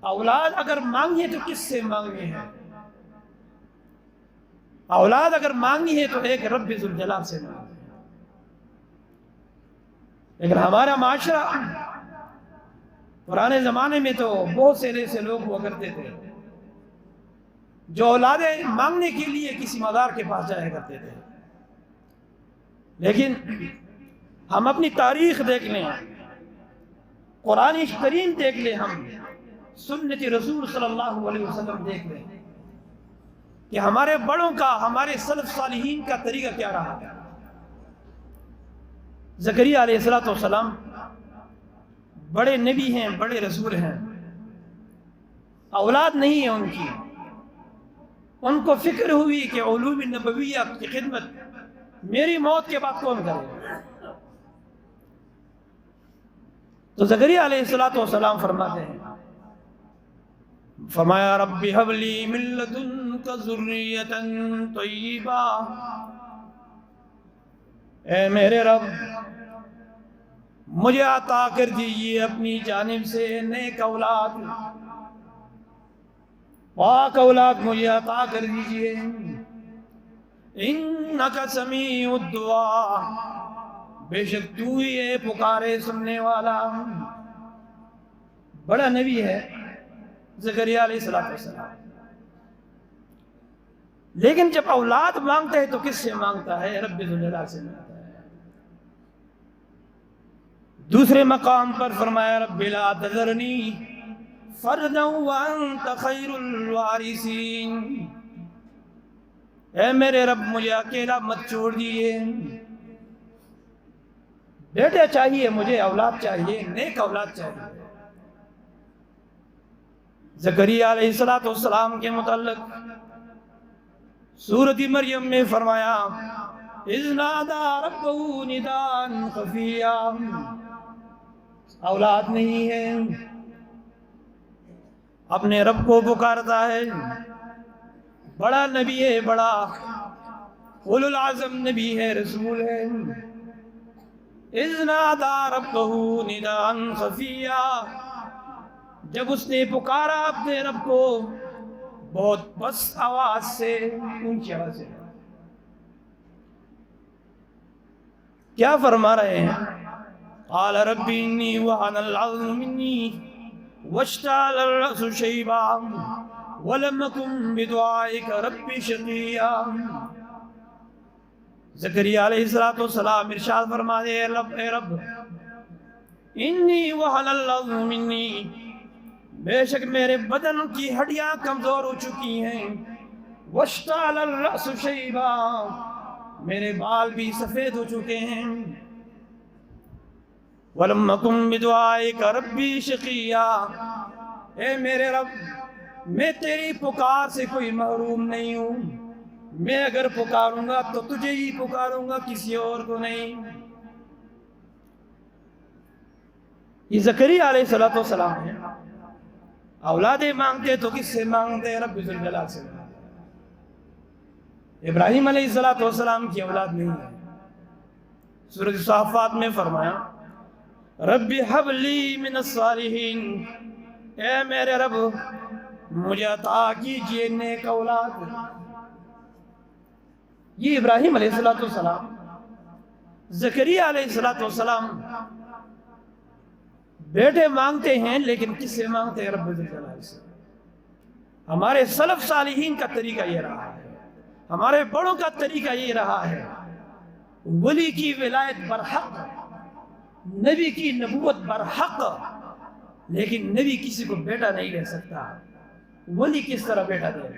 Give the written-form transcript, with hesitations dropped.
اولاد اگر مانگی ہے تو کس سے مانگنی ہے؟ اولاد اگر مانگی ہے تو ایک رب ذوالجلال سے مانگنی ہے۔ لیکن ہمارا معاشرہ پرانے زمانے میں تو بہت سے ایسے لوگ ہوا کرتے تھے جو اولادیں مانگنے کے لیے کسی مزار کے پاس جایا کرتے تھے، لیکن ہم اپنی تاریخ دیکھ لیں، قرآن کریم دیکھ لیں، ہم سنت رسول صلی اللہ علیہ وسلم دیکھ لیں کہ ہمارے بڑوں کا، ہمارے سلف صالحین کا طریقہ کیا رہا ہے۔ زکریا علیہ السلام بڑے نبی ہیں، بڑے رسول ہیں، اولاد نہیں ہے ان کی، ان کو فکر ہوئی کہ علوم نبویہ کی خدمت میری موت کے بعد کون کرے؟ تو زکریا علیہ السلام فرماتے ہیں، فرمایا رب ہب لی من لدنک ذریۃ طیبہ، اے میرے رب مجھے عطا کر دیجیے اپنی جانب سے نیک اولاد، پاک اولاد مجھے عطا کر دیجیے، انک سمیع الدعاء، بے شک تو ہی ہے پکارے سننے والا۔ بڑا نبی ہے زکریا علیہ السلام، لیکن جب اولاد مانگتا ہے تو کس سے مانگتا ہے؟ رب ذوالجلال سے مانگتا ہے۔ دوسرے مقام پر فرمایا رب لا تذرنی فردا وانت خیر الوارثین، اے میرے رب مجھے اکیلا مت چھوڑ دیے، بیٹا چاہیے مجھے، اولاد چاہیے، نیک اولاد چاہیے۔ زکریا علیہ السلام کے متعلق سورۃ مریم میں فرمایا اذ نادى ربه نداء خفیا، اولاد نہیں ہے، اپنے رب کو پکارتا ہے، بڑا نبی ہے، بڑا اولو العزم نبی ہے، رسول ہے۔ اذ نادى ربه نداء خفیا، جب اس نے پکارا اپنے رب کو بہت بس آواز سے، اونچی آواز سے۔ کیا فرما رہے ہیں؟ قال رب انی وهن العظم منی واشتعل الرأس شیبا ولم اکن بدعائک رب شقیا۔ زکریا علیہ السلام ارشاد فرما دے، اے رب انی وهن العظم منی، بے شک میرے بدن کی ہڈیاں کمزور ہو چکی ہیں، واشتعل الرأس شیبا، میرے بال بھی سفید ہو چکے ہیں، وَلَمْ أَكُنْ بِدُعَائِكَ رَبِّي شَقِيًّا، اے میرے رب میں تیری پکار سے کوئی محروم نہیں ہوں، میں اگر پکاروں گا تو تجھے ہی پکاروں گا، کسی اور کو نہیں۔ یہ زکریا علیہ السلام ہے، اولادیں مانگتے تو کس سے مانگتے؟ رب ذوالجلال سے مانگتے۔ ابراہیم علیہ السلام کی اولاد نہیں ہے، سورۃ الصافات میں فرمایا رب ہب لی من الصالحین، اے میرے رب مجھے عطا کیجئے نیک اولاد۔ یہ ابراہیم علیہ السلام، زکریا علیہ السلام بیٹے مانگتے ہیں، لیکن کس سے مانگتے ہیں؟ رب ذوالجلال سے۔ ہمارے سلف صالحین کا طریقہ یہ رہا ہے، ہمارے بڑوں کا طریقہ یہ رہا ہے، ولی کی ولایت برحق، نبی کی نبوت برحق، لیکن نبی کسی کو بیٹا نہیں دے سکتا، ولی کس طرح بیٹا دے؟